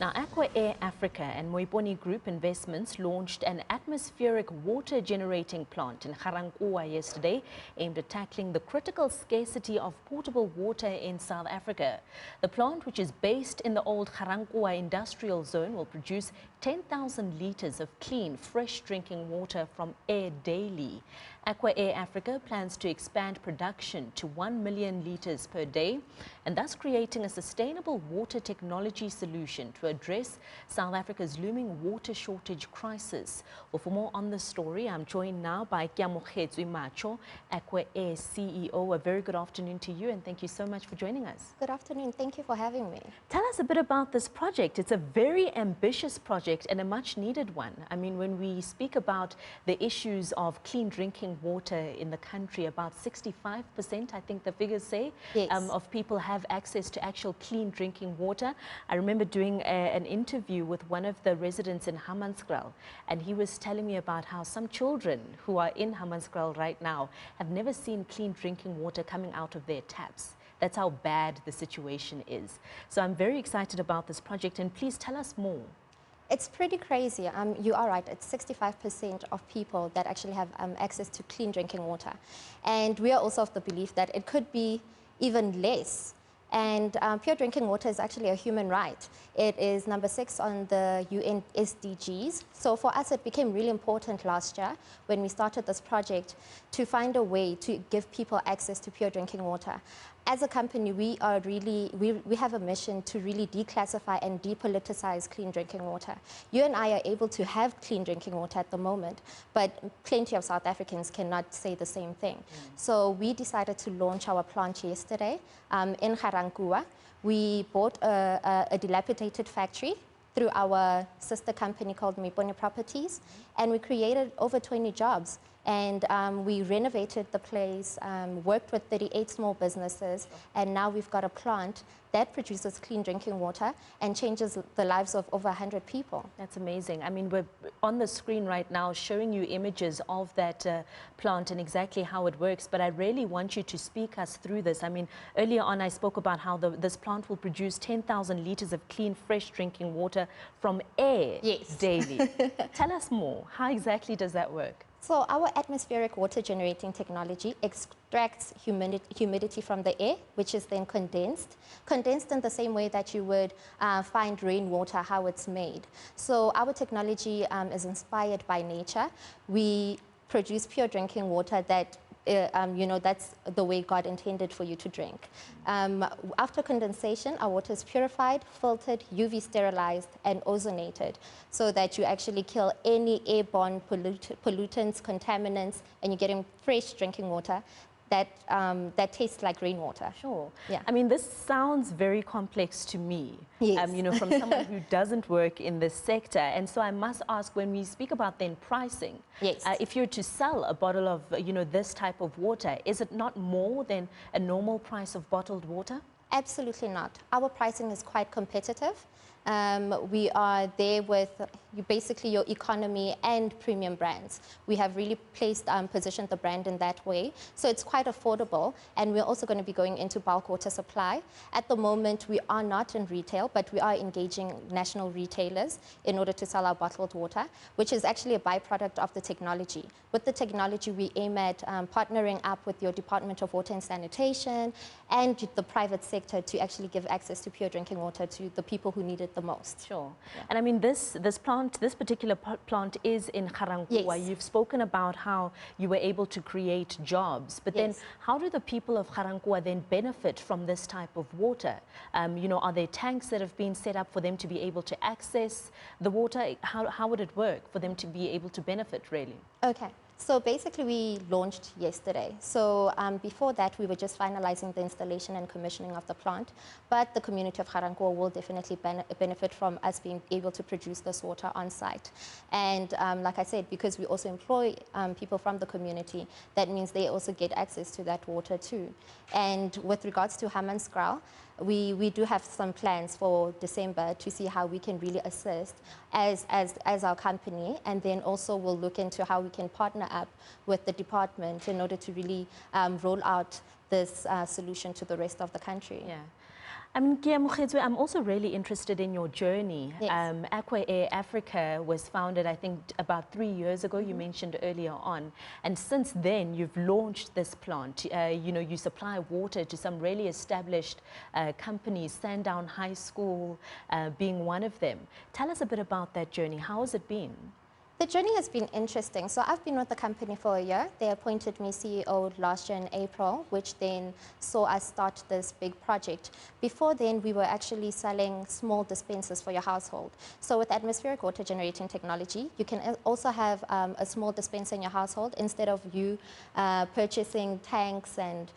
Now, Aqua Air Africa and Moiponi Group Investments launched an atmospheric water generating plant in Ga-Rankuwa yesterday, aimed at tackling the critical scarcity of potable water in South Africa. The plant, which is based in the old Ga-Rankuwa industrial zone, will produce 10,000 litres of clean, fresh drinking water from air daily. Aqua Air Africa plans to expand production to 1 million litres per day, and thus creating a sustainable water technology solution to address South Africa's looming water shortage crisis. Well, for more on this story, I'm joined now by Keamogetswe Matsho, Aquar Air CEO. A very good afternoon to you, and thank you so much for joining us. Good afternoon. Thank you for having me. Tell us a bit about this project. It's a very ambitious project and a much needed one. I mean, when we speak about the issues of clean drinking water in the country, about 65%, I think the figures say, yes, of people have access to actual clean drinking water. I remember doing an interview with one of the residents in Hammanskraal, and he was telling me about how some children who are in Hammanskraal right now have never seen clean drinking water coming out of their taps. That's how bad the situation is. So I'm very excited about this project, and please tell us more. It's pretty crazy. You are right. It's 65% of people that actually have access to clean drinking water. And we are also of the belief that it could be even less. And pure drinking water is actually a human right. It is number 6 on the UN SDGs. So for us, it became really important last year when we started this project to find a way to give people access to pure drinking water. As a company, we have a mission to really declassify and depoliticize clean drinking water. You and I are able to have clean drinking water at the moment, but plenty of South Africans cannot say the same thing. So we decided to launch our plant yesterday in Ga-Rankuwa. We bought a dilapidated factory through our sister company called Moiponi Properties, and we created over 20 jobs. And we renovated the place, worked with 38 small businesses, and now we've got a plant that produces clean drinking water and changes the lives of over 100 people. That's amazing. I mean, we're on the screen right now showing you images of that plant and exactly how it works, but I really want you to speak us through this. I mean, earlier on I spoke about how this plant will produce 10,000 litres of clean, fresh drinking water from air, yes, daily. Tell us more. How exactly does that work? So our atmospheric water generating technology extracts humidity from the air, which is then condensed in the same way that you would find rainwater, how it's made. So our technology is inspired by nature. We produce pure drinking water that that's the way God intended for you to drink. After condensation, our water is purified, filtered, UV sterilized, and ozonated so that you actually kill any airborne pollutants, contaminants, and you're getting fresh drinking water that tastes like rainwater. Sure. Yeah. I mean, this sounds very complex to me, yes, from someone who doesn't work in this sector. And so I must ask, when we speak about then pricing, yes, if you're to sell a bottle of, this type of water, is it not more than a normal price of bottled water? Absolutely not. Our pricing is quite competitive. We are there with basically your economy and premium brands. We have really positioned the brand in that way. So it's quite affordable, and we're also going to be going into bulk water supply. At the moment, we are not in retail, but we are engaging national retailers in order to sell our bottled water, which is actually a byproduct of the technology. With the technology, we aim at partnering up with your Department of Water and Sanitation and the private sector to actually give access to pure drinking water to the people who need it the most. Sure. Yeah. And I mean, this particular plant is in Ga-Rankuwa. Yes. You've spoken about how you were able to create jobs, but yes, then how do the people of Ga-Rankuwa then benefit from this type of water? Are there tanks that have been set up for them to be able to access the water? How would it work for them to be able to benefit, really? Okay. So basically, we launched yesterday. So before that, we were just finalizing the installation and commissioning of the plant. But the community of Ga-Rankuwa will definitely benefit from us being able to produce this water on site. And like I said, because we also employ people from the community, that means they also get access to that water too. And with regards to Hammanskraal, we do have some plans for December to see how we can really assist as our company, and then also we'll look into how we can partner up with the department in order to really roll out this solution to the rest of the country. Yeah. I mean, Keamogetswe, I'm also really interested in your journey. Yes. Aqua Air Africa was founded, I think, about 3 years ago, you mentioned earlier on. And since then, you've launched this plant. You know, you supply water to some really established companies, Sandown High School being one of them. Tell us a bit about that journey. How has it been? The journey has been interesting. So I've been with the company for a year. They appointed me CEO last year in April, which then saw us start this big project. Before then, we were actually selling small dispensers for your household. So with atmospheric water generating technology, you can also have a small dispenser in your household instead of you purchasing tanks and,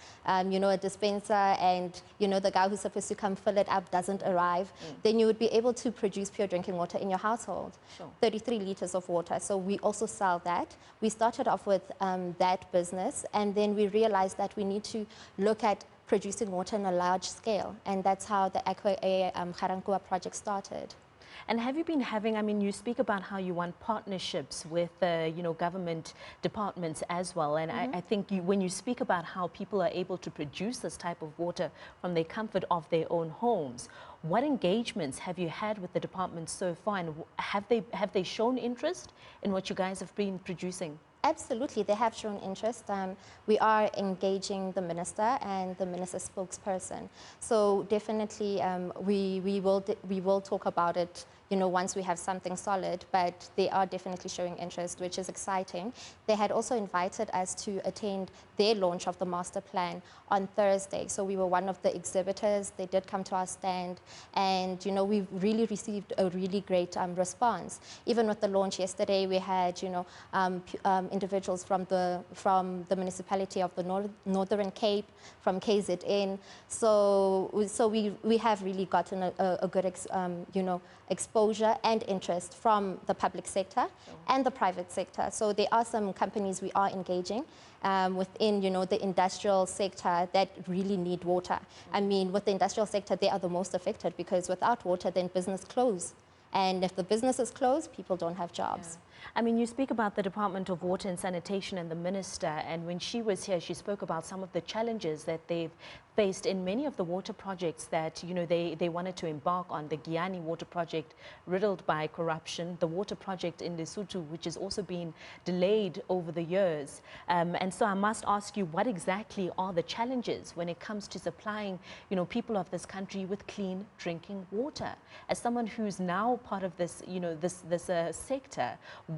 you know, a dispenser and, you know, the guy who's supposed to come fill it up doesn't arrive. Then you would be able to produce pure drinking water in your household. Sure. 33 liters of water. So we also sell that. We started off with that business, and then we realized that we need to look at producing water on a large scale, and that's how the Aqua Air Ga-Rankuwa project started. And have you been having, I mean, you speak about how you want partnerships with, you know, government departments as well. And I think when you speak about how people are able to produce this type of water from the comfort of their own homes, what engagements have you had with the department so far? And have they shown interest in what you guys have been producing? Absolutely, they have shown interest. We are engaging the minister and the minister's spokesperson. So definitely, we will talk about it, you know, once we have something solid. But they are definitely showing interest, which is exciting. They had also invited us to attend their launch of the master plan on Thursday. So we were one of the exhibitors. They did come to our stand, and you know, we really received a really great response. Even with the launch yesterday, we had, you know, individuals from the municipality of the Northern Cape, from KZN. So we have really gotten a good you know, exposure and interest from the public sector and the private sector. So there are some companies we are engaging within, you know, the industrial sector that really need water. I mean, with the industrial sector, they are the most affected, because without water, then business close. And if the businesses close, people don't have jobs. Yeah. I mean, you speak about the Department of Water and Sanitation and the minister, and when she was here, she spoke about some of the challenges that they've faced in many of the water projects that, you know, they wanted to embark on. The Guyani water project, riddled by corruption, the water project in Lesotho, which has also been delayed over the years. And so I must ask you, what exactly are the challenges when it comes to supplying, you know, people of this country with clean drinking water? As someone who's now part of this, you know, this sector,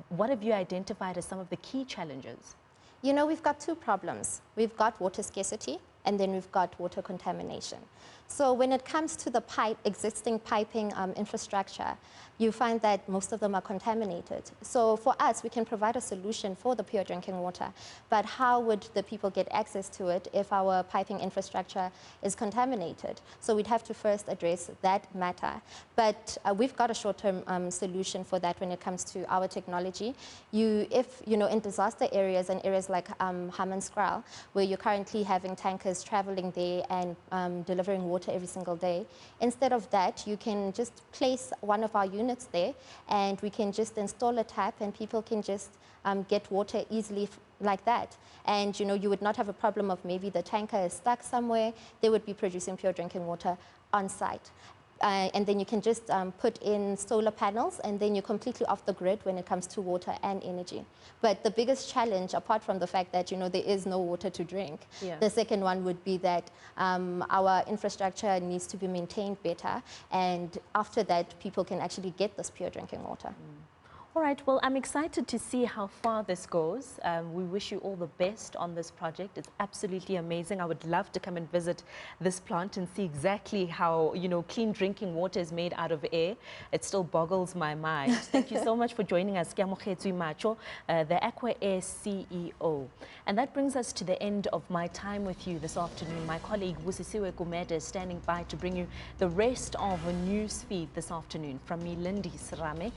what have you identified as some of the key challenges? You know, we've got two problems. We've got water scarcity, and then we've got water contamination. So when it comes to the existing piping infrastructure, you find that most of them are contaminated. So for us, we can provide a solution for the pure drinking water, but how would the people get access to it if our piping infrastructure is contaminated? So we'd have to first address that matter. But we've got a short-term solution for that when it comes to our technology. If, you know, in disaster areas and areas like Hammanskraal, where you're currently having tankers traveling there and delivering water every single day, instead of that, you can just place one of our units there, and we can just install a tap, and people can just get water easily like that. And you know, you would not have a problem of maybe the tanker is stuck somewhere. They would be producing pure drinking water on site. And then you can just put in solar panels, and then you're completely off the grid when it comes to water and energy. But the biggest challenge, apart from the fact that, you know, there is no water to drink, the second one would be that our infrastructure needs to be maintained better, and after that, people can actually get this pure drinking water. All right, well, I'm excited to see how far this goes. We wish you all the best on this project. It's absolutely amazing. I would love to come and visit this plant and see exactly how, you know, clean drinking water is made out of air. It still boggles my mind. Thank you so much for joining us, Keamogetswe Matsho, the Aquar Air CEO. And that brings us to the end of my time with you this afternoon. My colleague, Busisiwe Gumede, is standing by to bring you the rest of a news feed this afternoon. From me, Lindi Sirame,